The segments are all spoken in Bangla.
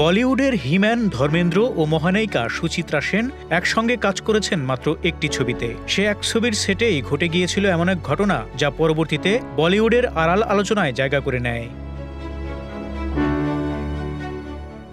বলিউডের হিম্যান ধর্মেন্দ্র ও মহানায়িকা সুচিত্রা সেন একসঙ্গে কাজ করেছেন মাত্র একটি ছবিতে। সে এক ছবির সেটেই ঘটে গিয়েছিল এমন এক ঘটনা যা পরবর্তীতে বলিউডের আড়াল আলোচনায় জায়গা করে নেয়।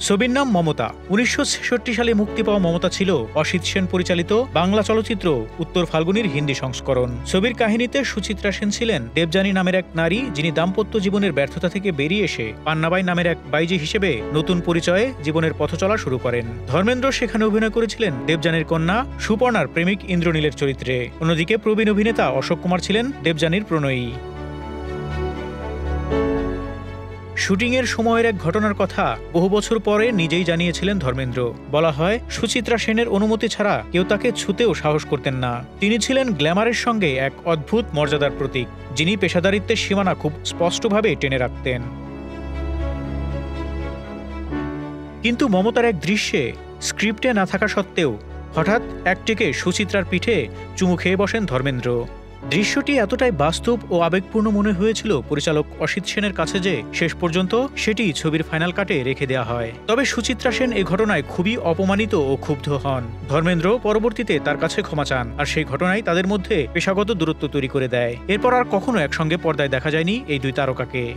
ছবির নাম মমতা। ১৯৬৬ সালে মুক্তি পাওয়া মমতা ছিল অসিত সেন পরিচালিত বাংলা চলচ্চিত্র উত্তর ফাল্গুনীর হিন্দি সংস্করণ। ছবির কাহিনীতে সুচিত্রা সেন ছিলেন দেবযানী নামের এক নারী, যিনি দাম্পত্য জীবনের ব্যর্থতা থেকে বেরিয়ে এসে পান্নাবাই নামের এক বাইজি হিসেবে নতুন পরিচয়ে জীবনের পথ চলা শুরু করেন। ধর্মেন্দ্র সেখানে অভিনয় করেছিলেন দেবযানীর কন্যা সুপর্ণার প্রেমিক ইন্দ্রনীলের চরিত্রে। অন্যদিকে প্রবীণ অভিনেতা অশোক কুমার ছিলেন দেবযানীর প্রণয়ী। শুটিংয়ের সময়ের এক ঘটনার কথা বহু বছর পরে নিজেই জানিয়েছিলেন ধর্মেন্দ্র। বলা হয়, সুচিত্রা সেনের অনুমতি ছাড়া কেউ তাকে ছুঁতেও সাহস করতেন না। তিনি ছিলেন গ্ল্যামারের সঙ্গে এক অদ্ভুত মর্যাদার প্রতীক, যিনি পেশাদারিত্বের সীমানা খুব স্পষ্টভাবে টেনে রাখতেন। কিন্তু মমতার এক দৃশ্যে স্ক্রিপ্টে না থাকা সত্ত্বেও হঠাৎ একটিকে সুচিত্রার পিঠে চুমু খেয়ে বসেন ধর্মেন্দ্র। দৃশ্যটি এতটাই বাস্তব ও আবেগপূর্ণ মনে হয়েছিল পরিচালক অসিত সেনের কাছে যে শেষ পর্যন্ত সেটি ছবির ফাইনাল কাটে রেখে দেওয়া হয়। তবে সুচিত্রা সেন এ ঘটনায় খুবই অপমানিত ও ক্ষুব্ধ হন। ধর্মেন্দ্র পরবর্তীতে তার কাছে ক্ষমা চান, আর সেই ঘটনায় তাদের মধ্যে পেশাগত দূরত্ব তৈরি করে দেয়। এরপর আর কখনো একসঙ্গে পর্দায় দেখা যায়নি এই দুই তারকাকে।